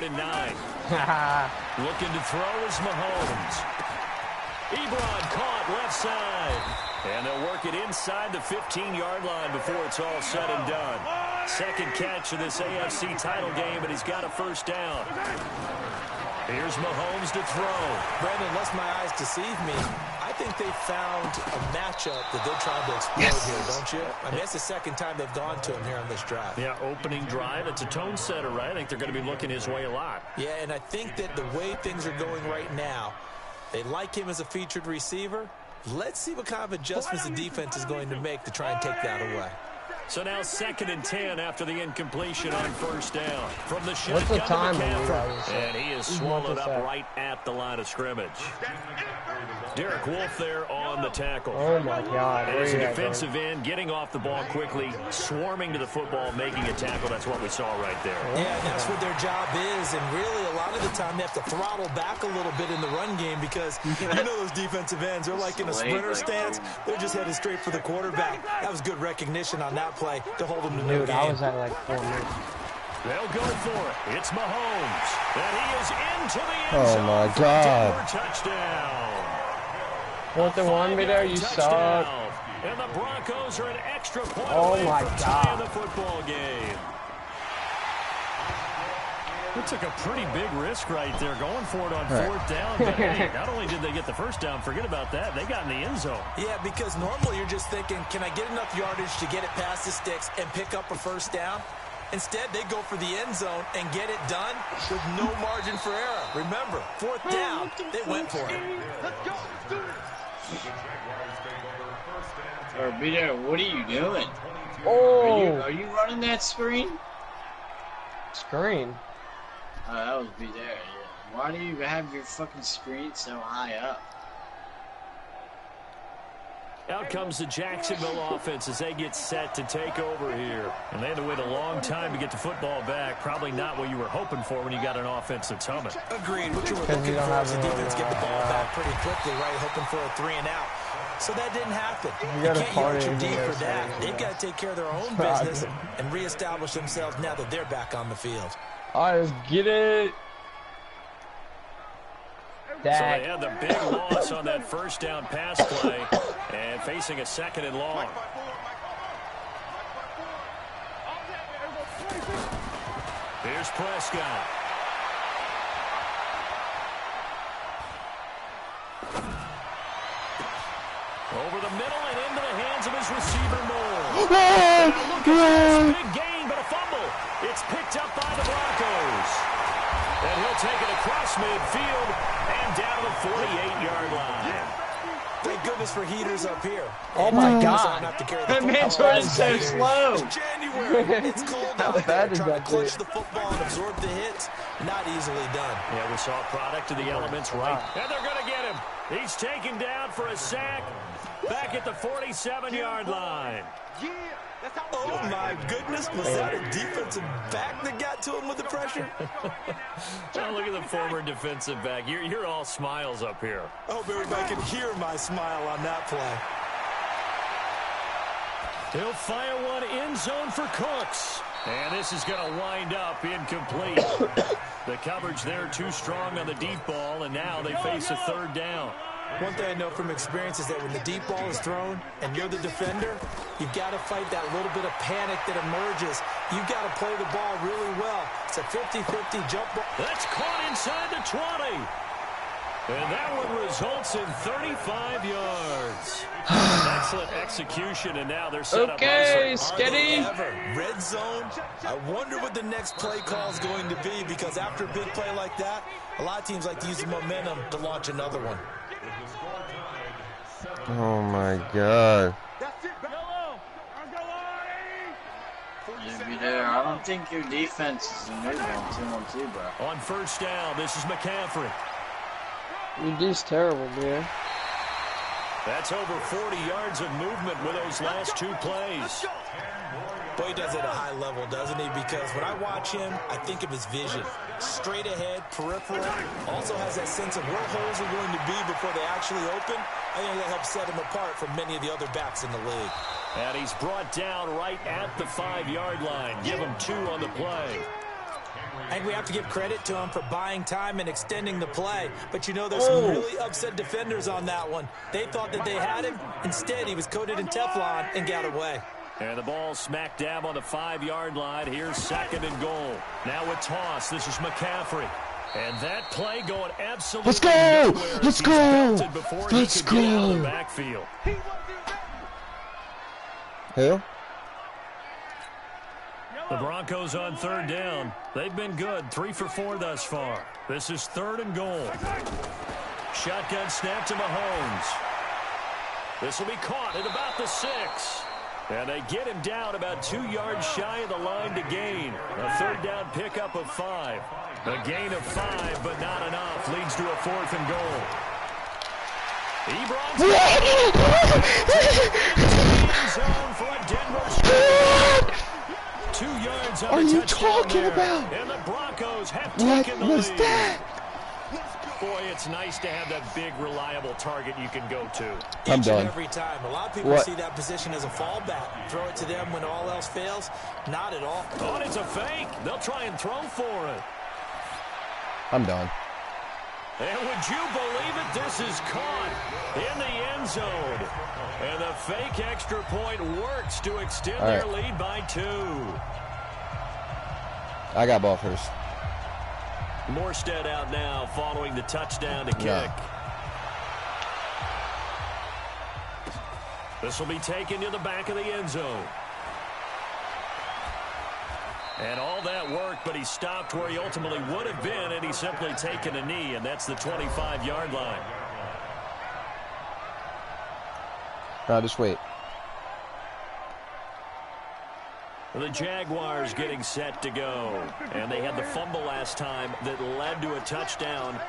and 9. Looking to throw is Mahomes. Ebron caught left side. And they'll work it inside the 15-yard line before it's all said and done. Second catch of this AFC title game, and he's got a first down. Here's Mahomes to throw. Brandon, unless my eyes deceive me, I think they found a matchup that they're trying to exploit here, don't you? I mean, that's the second time they've gone to him here on this drive. Yeah, opening drive. It's a tone setter, right? I think they're going to be looking his way a lot. Yeah, and I think that the way things are going right now, they like him as a featured receiver. Let's see what kind of adjustments the defense is going to make to try and take that away. So now 2nd and 10 after the incompletion on first down. From the What's the shotgun, time? and he is swallowed up right at the line of scrimmage. Derek Wolfe there on the tackle. Oh, my God. And as a defensive end, getting off the ball quickly, swarming to the football, making a tackle. That's what we saw right there. Yeah, and that's what their job is. And really, a lot of the time, they have to throttle back a little bit in the run game because, you know those defensive ends, they're like in a sprinter stance. They're just headed straight for the quarterback. That was good recognition on that play to hold him to no game. I was at like 4 minutes. They'll go for it. It's Mahomes. And he is into the end zone. Oh, my God. Touchdown. 4th and 1 me there, you suck. And the Broncos are an extra point Oh away my from God. tying the football game. It took a pretty big risk right there going for it on 4th down. But hey, not only did they get the first down, forget about that, they got in the end zone. Yeah, because normally you're just thinking, can I get enough yardage to get it past the sticks and pick up a first down? Instead, they go for the end zone and get it done with no margin for error. Remember, 4th down, they went for it. Arbiter, what are you doing? Oh! Are you running that screen? Screen? That was be there. Yeah. Why do you have your fucking screen so high up? Out comes the Jacksonville offense as they get set to take over here. And they had to wait a long time to get the football back. Probably not what you were hoping for when you got an offense that's humming. Agreed. What you were looking for is the defense get the ball back pretty quickly, right? Hoping for a 3 and out. So that didn't happen. You can't yard your D for that. They've got to take care of their own business and reestablish themselves now that they're back on the field. All right, let's get it. So they had the big loss on that first down pass play and facing a 2nd and long. Here's Prescott. Over the middle and into the hands of his receiver, Moore. Now look at this big gain, but a fumble. It's picked up by the Broncos. And he'll take it across midfield and down to the 48-yard line. Thank goodness for heaters up here. Oh my God. That man's running so slow. It's January. It's cold out there. Trying to clutch the football and absorb the hits. Not easily done. Yeah, we saw a product of the elements right. And they're going to get him. He's taken down for a sack back at the 47-yard line. Oh, my goodness. Was that a defensive back that got to him with the pressure? Oh, look at the former defensive back. You're all smiles up here. I hope everybody can hear my smile on that play. He'll fire one end zone for Cooks. And this is going to wind up incomplete. The coverage there too strong on the deep ball, and now they face a 3rd down. One thing I know from experience is that when the deep ball is thrown and you're the defender, you've got to fight that little bit of panic that emerges. You've got to play the ball really well. It's a 50-50 jump ball. That's caught inside the 20. And that one results in 35 yards. Excellent execution, and now they're set up. Okay, steady. Red zone. I wonder what the next play call is going to be, because after a big play like that, a lot of teams like to use the momentum to launch another one. Oh my God. There. I don't think your defense is a new one, 2-1-2, bro. On first down, this is McCaffrey. Your D's terrible, man. That's over 40 yards of movement with those last 2 plays. Boy, he does it at a high level, doesn't he? Because when I watch him, I think of his vision. Straight ahead, peripheral. Also has that sense of where holes are going to be before they actually open. I think that helps set him apart from many of the other backs in the league. And he's brought down right at the 5-yard line. Give him 2 on the play. I think we have to give credit to him for buying time and extending the play. But, you know, there's some really upset defenders on that one. They thought that they had him. Instead, he was coated in Teflon and got away. And the ball smack dab on the 5-yard line. Here's 2nd and goal. Now a toss. This is McCaffrey. And that play going absolutely Let's go! nowhere. Let's go! Let's go! Get out of the backfield. Who? The Broncos on 3rd down. They've been good. 3 for 4 thus far. This is 3rd and goal. Shotgun snap to Mahomes. This will be caught at about the 6. And they get him down about 2 yards shy of the line to gain. A 3rd down pickup of 5. A gain of 5, but not enough. Leads to a 4th and goal. Ebron's zone for a Denver strike. 2 yards on What are the you touchdown talking there. about? And the Broncos have What taken the was lead. that? Boy, it's nice to have that big, reliable target you can go to. I'm Each done. and every time. A lot of people What? see that position as a fallback. Throw it to them when all else fails. Not at all. Oh, and it's a fake. They'll try and throw for it. I'm done. And would you believe it? This is caught in the end zone. And the fake extra point works to extend All right. their lead by 2. I got ball first. Morstead out now following the touchdown to kick. Yeah. This will be taken to the back of the end zone. And all that worked, but he stopped where he ultimately would have been, and he's simply taken a knee, and that's the 25-yard line. No, just wait. The Jaguars getting set to go. And they had the fumble last time that led to a touchdown.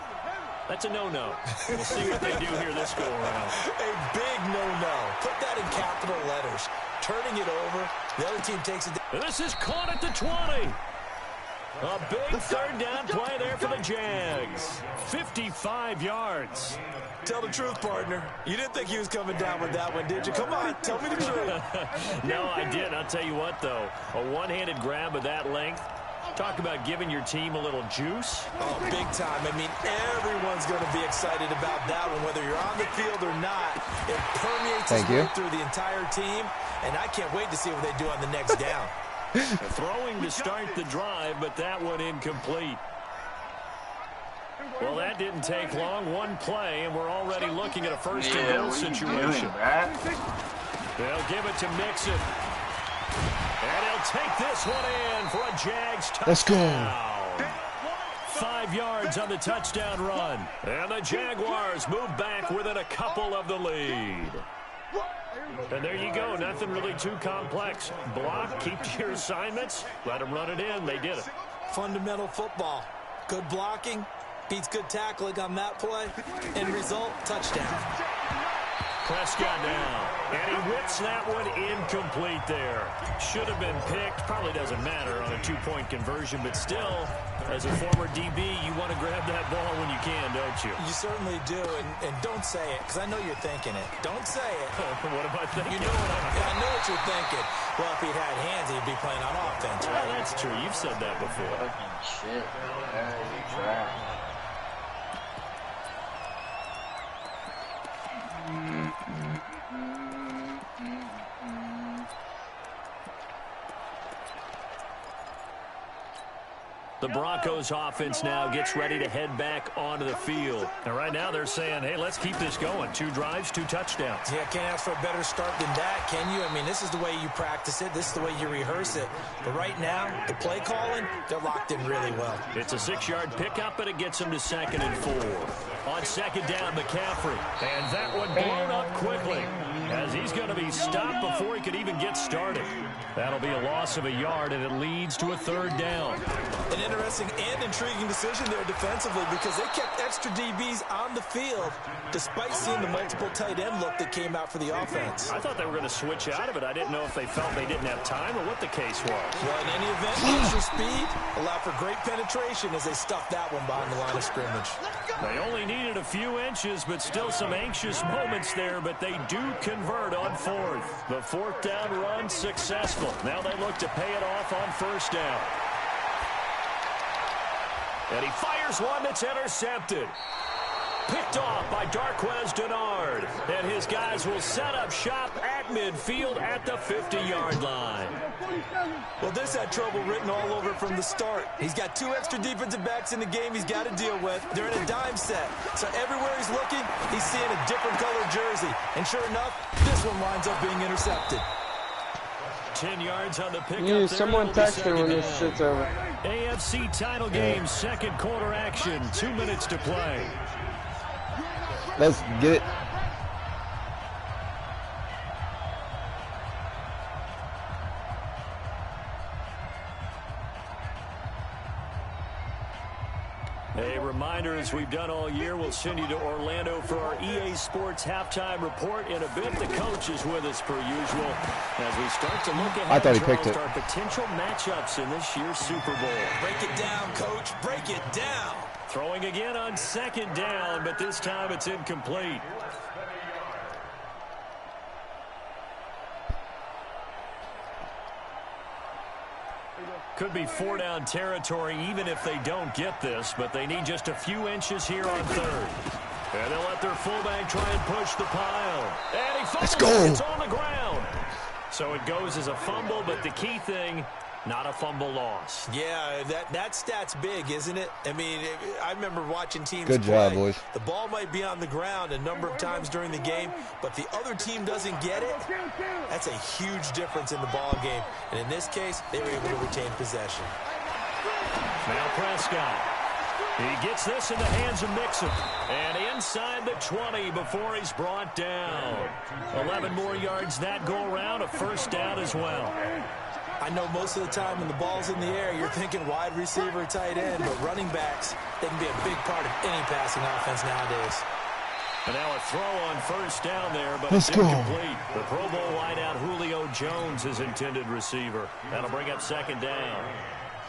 That's a no-no. We'll see what they do here this go-around. A big no-no. Put that in capital letters. Turning it over. The other team takes it. And this is caught at the 20. A big 3rd down play there for the Jags. 55 yards. Tell the truth, partner. You didn't think he was coming down with that one, did you? Come on, tell me the truth. No, I didn't. I'll tell you what, though. A one-handed grab of that length. Talk about giving your team a little juice. Oh, big time. I mean, everyone's going to be excited about that one, whether you're on the field or not. It permeates its way through the entire team, and I can't wait to see what they do on the next down. Throwing to start the drive, but that one incomplete. Well, that didn't take long. One play, and we're already looking at a 1st and goal situation. They'll give it to Mixon. And he'll take this one in for a Jags touchdown. Let's go. 5 yards on the touchdown run. And the Jaguars move back within a couple of the lead. And there you go. Nothing really too complex. Block, keep to your assignments, let them run it in. They did it. Fundamental football. Good blocking. Beats good tackling on that play. End result, touchdown. Prescott down. And he whips that one incomplete there. Should have been picked. Probably doesn't matter on a 2-point conversion, but still, as a former DB, you want to grab that ball when you can, don't you? You certainly do, and don't say it, because I know you're thinking it. Don't say it. What am I thinking? You know I know what you're thinking. Well, if he'd had hands, he'd be playing on offense, right? Well, that's true. You've said that before. Fucking shit. You trash. The Broncos offense now gets ready to head back onto the field. And right now they're saying, hey, let's keep this going. 2 drives, 2 touchdowns. Yeah, can't ask for a better start than that, can you? I mean, this is the way you practice it. This is the way you rehearse it. But right now, the play calling, they're locked in really well. It's a 6-yard pickup, and it gets them to 2nd and 4. On 2nd down, McCaffrey. And that one blown up quickly, as he's going to be stopped before he could even get started. That'll be a loss of a yard, and it leads to a 3rd down. An interesting and intriguing decision there defensively, because they kept extra DBs on the field despite seeing the multiple tight end look that came out for the offense. I thought they were going to switch out of it. I didn't know if they felt they didn't have time or what the case was. Well, in any event, extra speed allowed for great penetration as they stuffed that one behind the line of scrimmage. They only needed a few inches, but still some anxious moments there, but they do convert on 4th. The 4th down run successful. Now they look to pay it off on 1st down. And he fires one that's intercepted. Picked off by Darqueze Dennard. And his guys will set up shop at midfield at the 50-yard line. Well, this had trouble written all over from the start. He's got 2 extra defensive backs in the game he's got to deal with. They're in a dime set. So everywhere he's looking, he's seeing a different colored jersey. And sure enough, this one winds up being intercepted. 10 yards on the pickup. Someone text her when this shit's over. AFC title game, second quarter action. 2 minutes to play. Let's get it. A reminder, as we've done all year, we'll send you to Orlando for our EA Sports halftime report. In a bit, the coach is with us per usual as we start to look ahead. I thought he picked it. Our potential matchups in this year's Super Bowl. Break it down, Coach. Break it down. Throwing again on second down, but this time it's incomplete. Could be 4-down territory even if they don't get this, but they need just a few inches here on third. And they'll let their fullback try and push the pile. And he fumbles. Let's go. It's on the ground. So it goes as a fumble, but the key thing, not a fumble loss. Yeah, that stat's big, isn't it? I mean, I remember watching teams Good play. job, boys. The ball might be on the ground a number of times during the game, but the other team doesn't get it. That's a huge difference in the ball game. And in this case, they were able to retain possession. Now Prescott. He gets this in the hands of Mixon. And inside the 20 before he's brought down. 11 more yards that go around, a first down as well. I know most of the time when the ball's in the air, you're thinking wide receiver, tight end, but running backs, they can be a big part of any passing offense nowadays. And now a throw on first down there, but Let's it's go. incomplete. The Pro Bowl wideout Julio Jones is intended receiver. That'll bring up second down.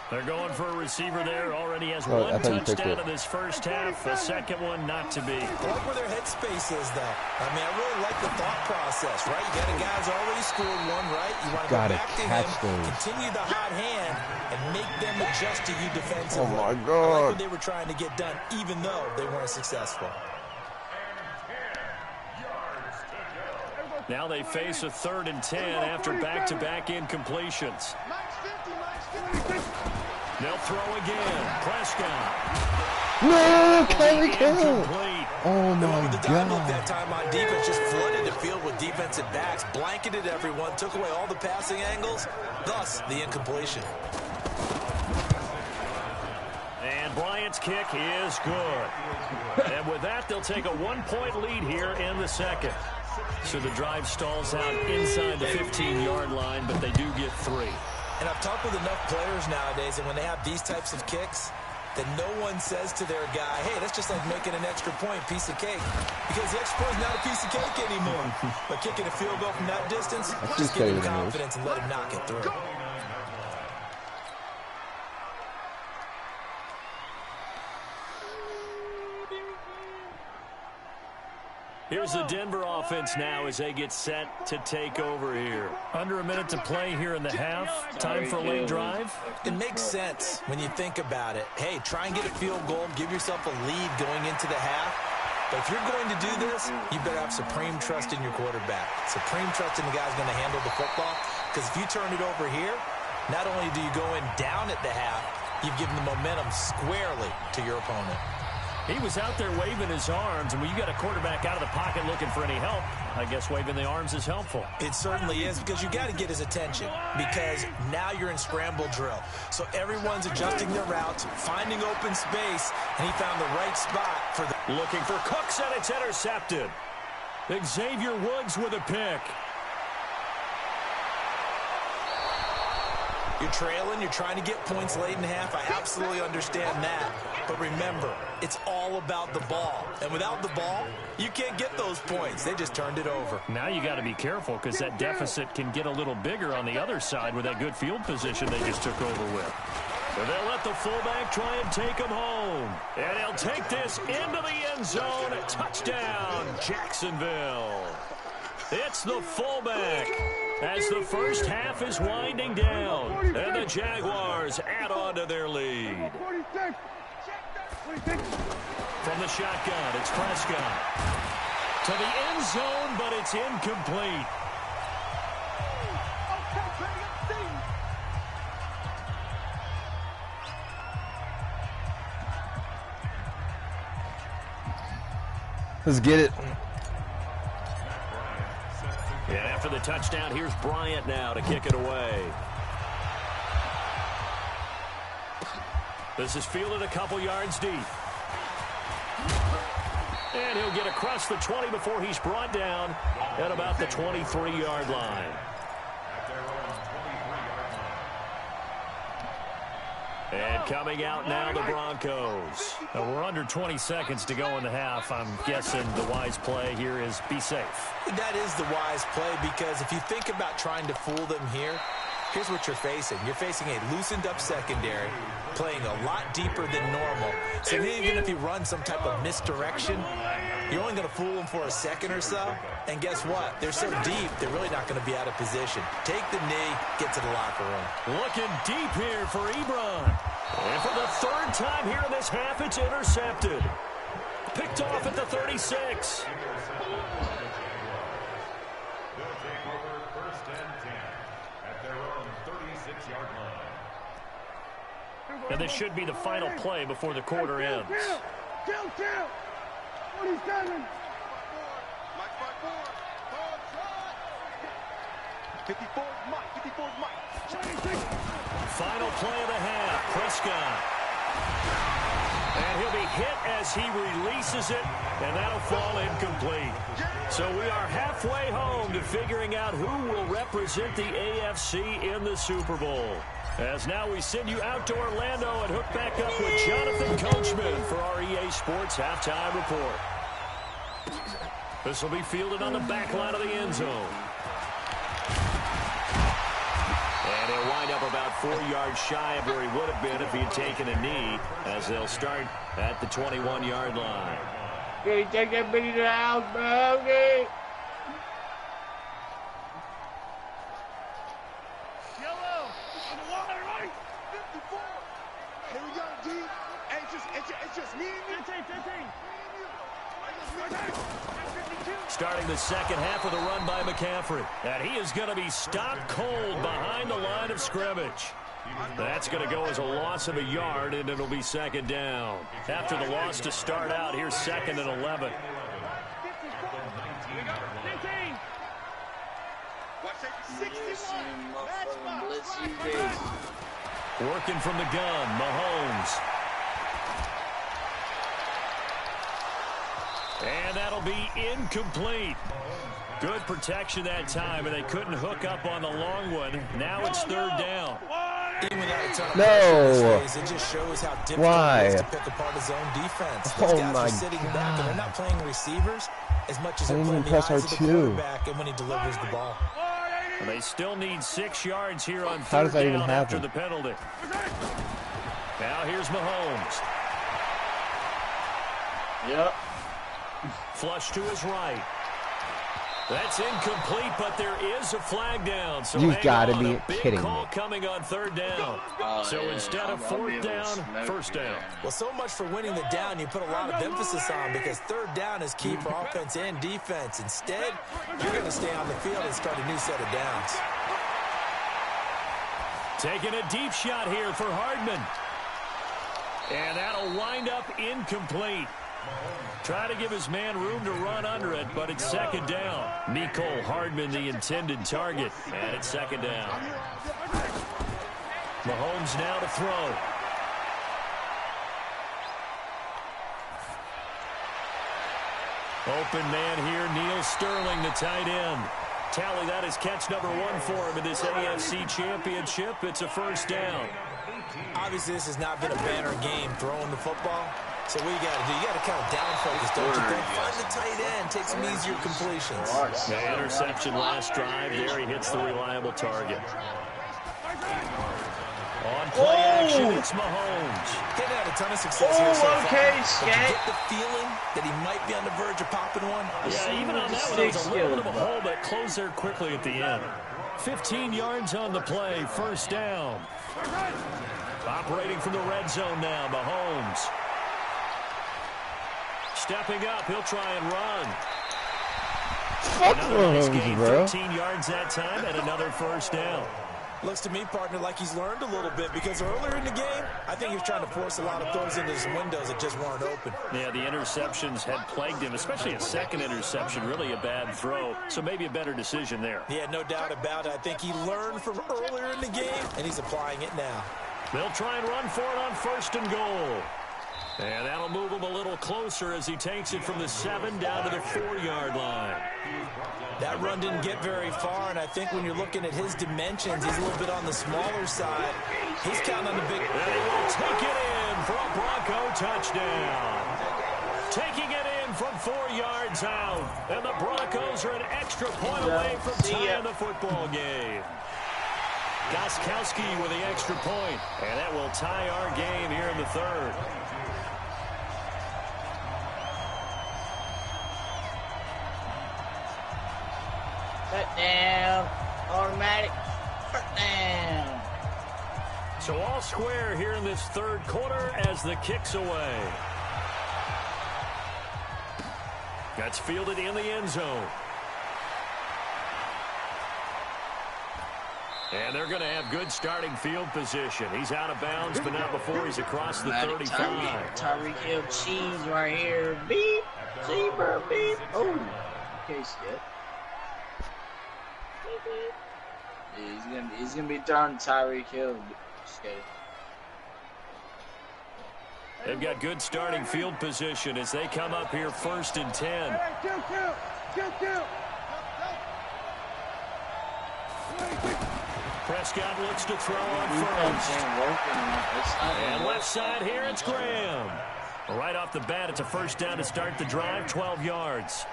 They're going for a receiver there. Already has one touchdown in this first half. A second one not to be. I like where their headspace is, though. I mean, I really like the thought process, right? You got a guy who's already scored one, right? You want to go back to him, continue the hot hand, and make them adjust to you defensively. Oh, my I like God. what they were trying to get done, even though they weren't successful. Now they face a 3rd and 10 after back-to-back incompletions. They'll throw again. Prescott. No, Kelly Hill. Incomplete. Oh, The my time look God. that time on defense just flooded the field with defensive backs, blanketed everyone, took away all the passing angles, thus the incompletion. And Bryant's kick is good. And with that, they'll take a 1-point lead here in the second. So the drive stalls out inside the 15-yard line, but they do get 3. And I've talked with enough players nowadays, and when they have these types of kicks, that no one says to their guy, hey, that's just like making an extra point, piece of cake. Because the extra point is not a piece of cake anymore. But kicking a field goal from that distance, just give him confidence and let him knock it through. Here's the Denver offense now as they get set to take over here. Under a minute to play here in the half. Time for a late drive. It makes sense when you think about it. Hey, try and get a field goal. Give yourself a lead going into the half. But if you're going to do this, you better have supreme trust in your quarterback. Supreme trust in the guy's going to handle the football. Because if you turn it over here, not only do you go in down at the half, you've given the momentum squarely to your opponent. He was out there waving his arms, and when you got a quarterback out of the pocket looking for any help, I guess waving the arms is helpful. It certainly is, because you got to get his attention, because now you're in scramble drill. So everyone's adjusting their routes, finding open space, and he found the right spot for the... Looking for Cooks, and it's intercepted. Xavier Woods with a pick. You're trailing, you're trying to get points late in half. I absolutely understand that. But remember, it's all about the ball. And without the ball, you can't get those points. They just turned it over. Now you got to be careful because that deficit can get a little bigger on the other side with that good field position they just took over with. So they'll let the fullback try and take him home. And he'll take this into the end zone. A touchdown, Jacksonville. It's the fullback as the first half is winding down. And the Jaguars add on to their lead. From the shotgun, it's Prescott. To the end zone, but it's incomplete. Let's get it. And after the touchdown, here's Bryant now to kick it away. This is fielded a couple yards deep. And he'll get across the 20 before he's brought down at about the 23-yard line. And coming out now, the Broncos. Now we're under 20 seconds to go in the half. I'm guessing the wise play here is be safe. That is the wise play, because if you think about trying to fool them here, here's what you're facing. You're facing a loosened-up secondary, playing a lot deeper than normal. So even if you run some type of misdirection, you're only going to fool them for a second or so. And guess what? They're so deep, they're really not going to be out of position. Take the knee, get to the locker room. Looking deep here for Ebron. And for the third time here in this half, it's intercepted. Picked off at the 36. And this should be the final play before the quarter ends. 27. 54 Mike. Final play of the half, Prescott. And he'll be hit as he releases it, and that'll fall incomplete. So we are halfway home to figuring out who will represent the AFC in the Super Bowl. As now we send you out to Orlando and hook back up with Jonathan Coachman for our EA Sports Halftime Report. This will be fielded on the back line of the end zone. And he'll wind up about 4 yards shy of where he would have been if he had taken a knee, as they'll start at the 21-yard line. Can you take that bitty to the house, bro? Okay. Yellow. On the wide right. 54. Here we go, D. Hey, it's just me and you. 15. Starting the second half of the run by McCaffrey. And he is going to be stopped cold behind the line of scrimmage. That's going to go as a loss of a yard, and it'll be second down. After the loss to start out, here's 2nd and 11. Working from the gun, Mahomes. And that'll be incomplete. Good protection that time, and they couldn't hook up on the long one. Now it's 3rd down. Even without a ton of No. pressure, it just shows how difficult Why? it is to pick apart his own defense. Those Oh guys my are sitting back, and they're not playing receivers as much as they're didn't playing even the press eyes of the R2. quarterback and when he delivers the ball. And they still need 6 yards here on How does 3rd that even down after happen? the penalty. Now here's Mahomes. Yep. Flush to his right. That's incomplete, but there is a flag down. So You've hang gotta on, be a big kidding call me. coming on 3rd down. So Yeah, instead of I'll be 4th able to down, smoke 1st you down. there. Well, so much for winning the down, you put a lot of emphasis on, because 3rd down is key for offense and defense. Instead, you're going to stay on the field and start a new set of downs. Taking a deep shot here for Hardman. And that'll wind up incomplete. Try to give his man room to run under it, but it's 2nd down. Mecole Hardman, the intended target, and it's 2nd down. Mahomes now to throw. Open man here, Neil Sterling, the tight end. Tally, that is catch number 1 for him in this AFC Championship. It's a 1st down. Obviously, this has not been a banner game throwing the football. So what you got to do, you got to kind of down focus, don't you think? Find the tight end, take some easier completions. The interception last drive. There he hits the reliable target. On play action, it's Mahomes. He's had a ton of success here so far. okay, But you Scat. get the feeling that he might be on the verge of popping one. Yeah, even on that one, there was a little bit of a hole, but it closed there quickly at the end. 15 yards on the play, 1st down. Operating from the red zone now, Mahomes. stepping up. He'll try and run. Fuck Another nice Mahomes, gain, bro. 13 yards that time, and another first down. Looks to me, partner, like he's learned a little bit because earlier in the game, I think he was trying to force a lot of throws into his windows that just weren't open. Yeah, the interceptions had plagued him, especially a second interception, really a bad throw. So maybe a better decision there. Yeah, no doubt about it. I think he learned from earlier in the game, and he's applying it now. They'll try and run for it on 1st and goal. And that'll move him a little closer as he takes it from the 7 down to the 4-yard line. That run didn't get very far, and I think when you're looking at his dimensions, he's a little bit on the smaller side. He's counting on the big... And he will take it in for a Bronco touchdown. Taking it in from 4 yards out. And the Broncos are an extra point away from tying the football game. Gostkowski with the extra point, and that will tie our game here in the 3rd. Touchdown. Automatic. Touchdown. So all square here in this 3rd quarter as the kick's away. That's fielded in the end zone. And they're going to have good starting field position. He's out of bounds, but not before he's across the 35. Tyreek Hill cheese right here. Beep. Zebra. Beep. Oh. Okay, shit. Yeah, he's gonna be throwing Tyreek Hill. They've got good starting field position as they come up here 1st and 10. Prescott looks to throw on 1st. And left side here, it's Graham. Right off the bat, it's a 1st down to start the drive, 12 yards.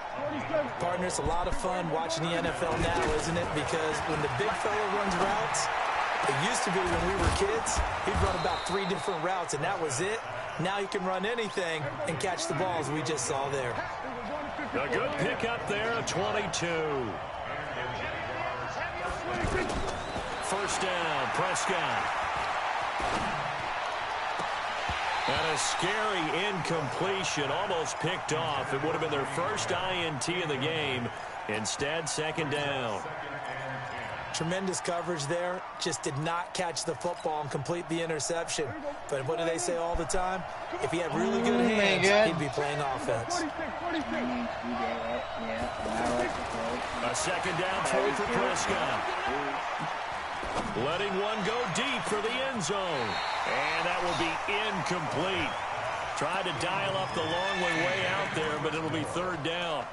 Partner, it's a lot of fun watching the NFL now, isn't it? Because when the big fella runs routes, it used to be when we were kids, he'd run about 3 different routes, and that was it. Now he can run anything and catch the balls we just saw there. A good pickup there, a 22. 1st down, Prescott. And a scary incompletion, almost picked off. It would have been their first INT of the game. Instead, 2nd down. Tremendous coverage there. Just did not catch the football and complete the interception. But what do they say all the time? If he had really good hands, he'd be playing offense. A 2nd down throw for Prescott. Letting one go deep for the end zone. And that will be incomplete. Tried to dial up the long way out there, but it'll be 3rd down.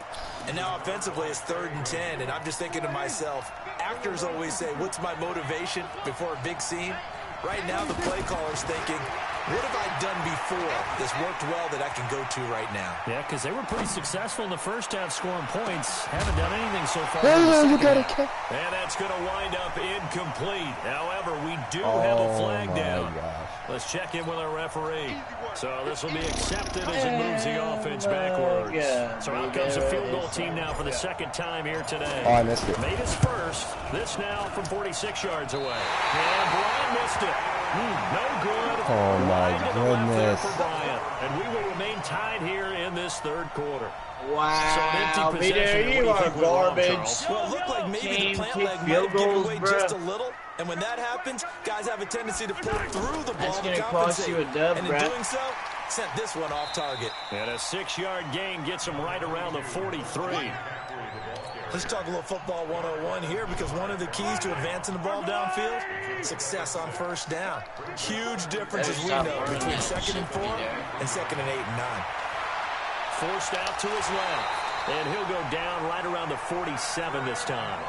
And now offensively it's 3rd and 10, and I'm just thinking to myself, actors always say, what's my motivation before a big scene? Right now the play caller's thinking, what have I done before that's worked well that I can go to right now? Yeah, because they were pretty successful in the 1st half scoring points. Haven't done anything so far in the 2nd. And that's going to wind up incomplete. However, we do have a flag down. Let's check in with our referee. So this will be accepted as it moves the offense backwards. So out comes the field goal team now for the 2nd time here today. Oh, I missed it. Made his first. This now from 46 yards away. And Bryant missed it. No good. Oh, my goodness. And we will remain tied here in this 3rd quarter. Wow, Peter, you are garbage. Well, it looked like maybe the plant leg might give away just a little. And when that happens, guys have a tendency to pull through the ball to compensate. And in doing so, sent this one off target. And a 6-yard gain gets him right around the 43. Let's talk a little football 101 here, because one of the keys to advancing the ball downfield, success on 1st down. Huge difference, as we know, between 2nd and 4 and 2nd and 8 and 9. Forced out to his left, and he'll go down right around the 47 this time.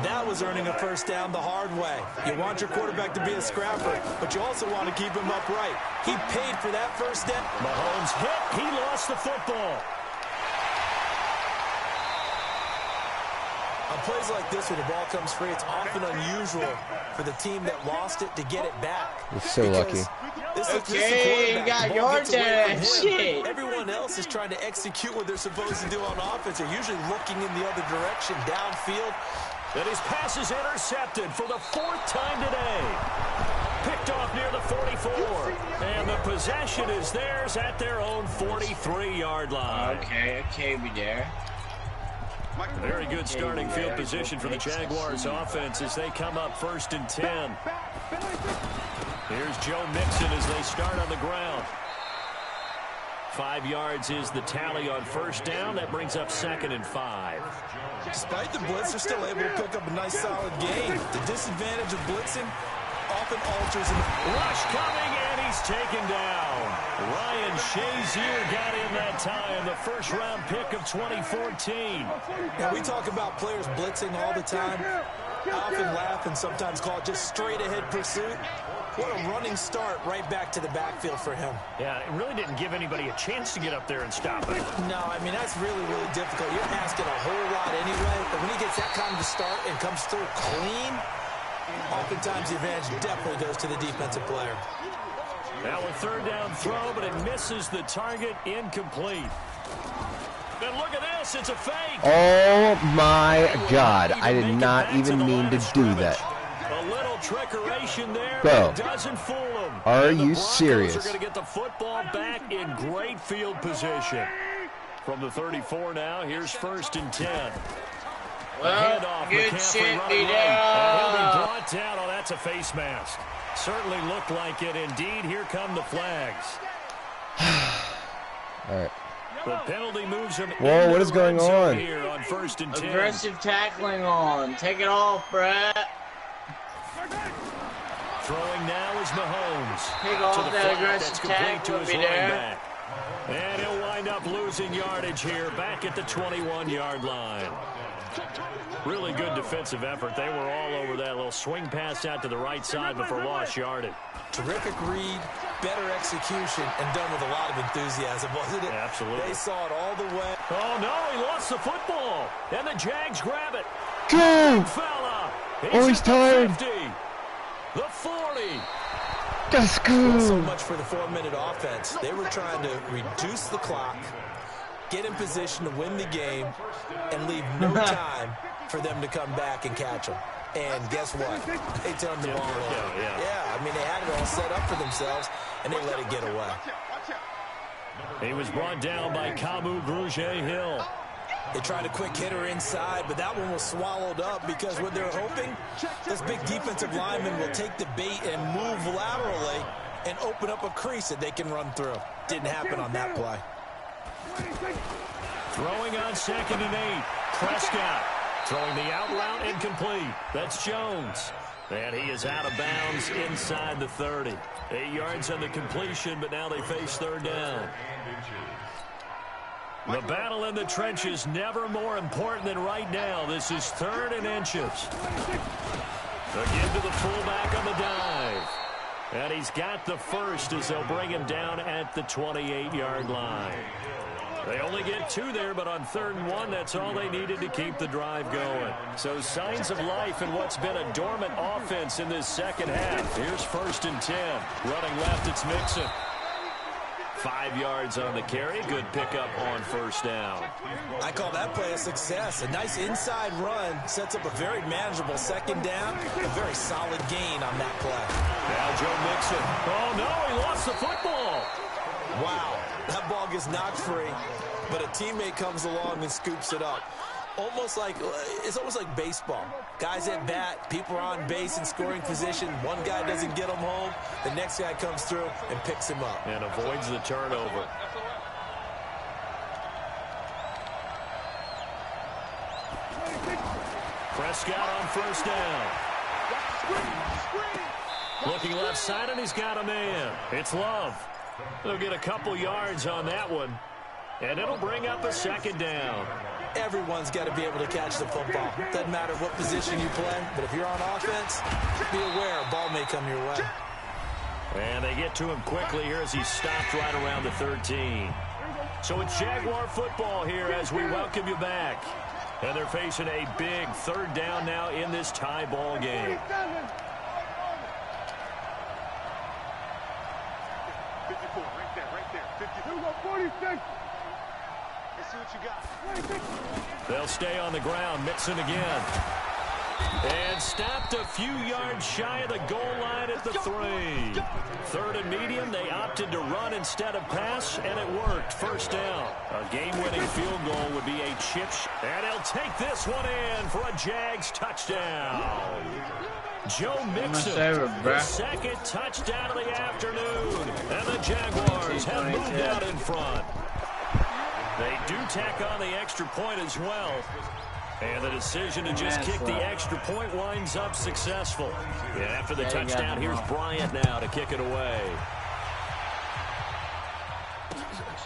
That was earning a 1st down the hard way. You want your quarterback to be a scrapper, but you also want to keep him upright. He paid for that 1st down. Mahomes hit. He lost the football. On plays like this, when the ball comes free, it's often unusual for the team that lost it to get it back. You're so lucky. Okay, you got yards there. Shit. Everyone else is trying to execute what they're supposed to do on offense. They're usually looking in the other direction, downfield. And his pass is intercepted for the 4th time today. Picked off near the 44. And the possession is theirs at their own 43-yard line. Okay, be there. Very good starting field position for the Jaguars offense as they come up 1st and 10. Here's Joe Mixon as they start on the ground. 5 yards is the tally on 1st down. That brings up 2nd and 5. Despite the blitz, they're still able to pick up a nice solid gain. The disadvantage of blitzing often alters. Rush coming, and he's taken down. Ryan Shazier got in that time, the first-round pick of 2014. Now, we talk about players blitzing all the time. I often laugh and sometimes call it just straight-ahead pursuit. What a running start right back to the backfield for him. Yeah, it really didn't give anybody a chance to get up there and stop it. No, I mean, that's really, really difficult. You're asking a whole lot anyway, but when he gets that kind of a start and comes through clean, oftentimes the advantage definitely goes to the defensive player. Now a 3rd down throw, but it misses the target, incomplete. And look at this, it's a fake. Oh my God, I did not even mean to do that. A little trickeration there, Bro, but it doesn't fool them. Are and the you Broncos serious? are going to get the football back in great field position. From the 34 now, here's 1st and 10. Well, handoff, good McCaffrey shit, running Peter. right. And he'll be brought down. Oh, that's a face mask. Certainly looked like it. Indeed, here come the flags. All right. The penalty moves him. Whoa, what is going on? Here on 1st and 10. Aggressive tackling on. Take it off, Brett. Throwing now is Mahomes. Take To off the that flat, aggressive that's complete tackle, to his be running there. back. And he'll wind up losing yardage here back at the 21-yard line. Really good defensive effort. They were all over that little swing pass out to the right side before lost yardage. Terrific read, better execution, and done with a lot of enthusiasm, wasn't it? Absolutely. They saw it all the way. Oh, no, he lost the football. And the Jags grab it. Go! Fella. He's at the tired. 50, the 40. Let's Not so go! much for the 4-minute offense. They were trying to reduce the clock, get in position to win the game, and leave no time for them to come back and catch them. And guess what? They turned the ball over. Yeah, I mean, they had it all set up for themselves, and they let it get away. He was brought down by Kamu Grugier-Hill. They tried a quick hitter inside, but that one was swallowed up because what they're hoping, this big defensive lineman will take the bait and move laterally and open up a crease that they can run through. Didn't happen on that play. Throwing on 2nd and 8. Prescott throwing the out route incomplete. That's Jones. And he is out of bounds inside the 30. 8 yards on the completion, but now they face 3rd down. The battle in the trenches never more important than right now. This is 3rd and inches. Again to the fullback on the dive. And he's got the first as they'll bring him down at the 28-yard line. They only get 2 there, but on 3rd and 1, that's all they needed to keep the drive going. So signs of life in what's been a dormant offense in this second half. Here's 1st and 10. Running left, it's Mixon. 5 yards on the carry. Good pickup on 1st down. I call that play a success. A nice inside run sets up a very manageable 2nd down. A very solid gain on that play. Now Joe Mixon. Oh, no, he lost the football. Wow, that ball gets knocked free, but a teammate comes along and scoops it up. It's almost like baseball. Guys at bat, people are on base in scoring position. One guy doesn't get them home. The next guy comes through and picks him up. And avoids the turnover. Prescott on 1st down. Looking left side, and he's got a man. It's Love. They'll get a couple yards on that one. And it'll bring up a 2nd down. Everyone's got to be able to catch the football. Doesn't matter what position you play, but if you're on offense, be aware a ball may come your way. And they get to him quickly here as he's stopped right around the 13. So it's Jaguar football here as we welcome you back. And they're facing a big 3rd down now in this tie ball game. 54, right there. 54. 46. Let's see what you got. They'll stay on the ground. Mixon again. And stopped a few yards shy of the goal line at the 3. 3rd and medium, they opted to run instead of pass, and it worked. First down. A game-winning field goal would be a chip and he'll take this one in for a Jags touchdown. Joe Mixon, the second touchdown of the afternoon, and the Jaguars have moved out in front. They do tack on the extra point as well. And the decision to just kick the extra point winds up successful. And after the touchdown, here's Bryant now to kick it away.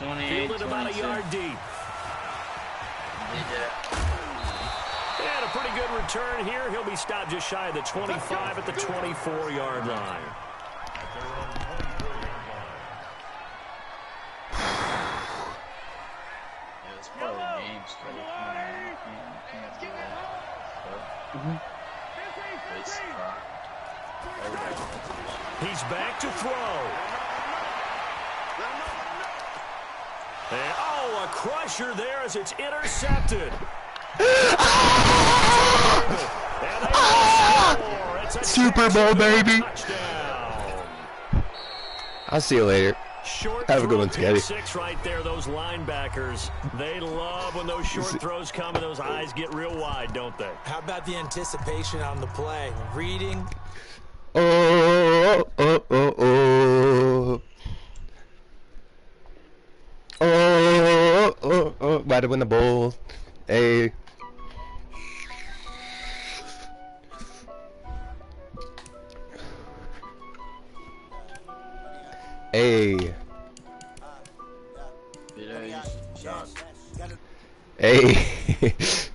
Fielded about a yard deep. And a pretty good return here. He'll be stopped just shy of the 25 at the 24-yard line. He's back to throw. And, oh, a crusher there as it's intercepted. Super Bowl, baby. I'll see you later. Have a good one, Scotty. 6 right there, those linebackers. They love when those short throws come and those eyes get real wide, don't they? How about the anticipation on the play? Reading. Oh, oh, oh, oh. Oh, oh, oh. About to win the bowl. Hey. Hey. Hey.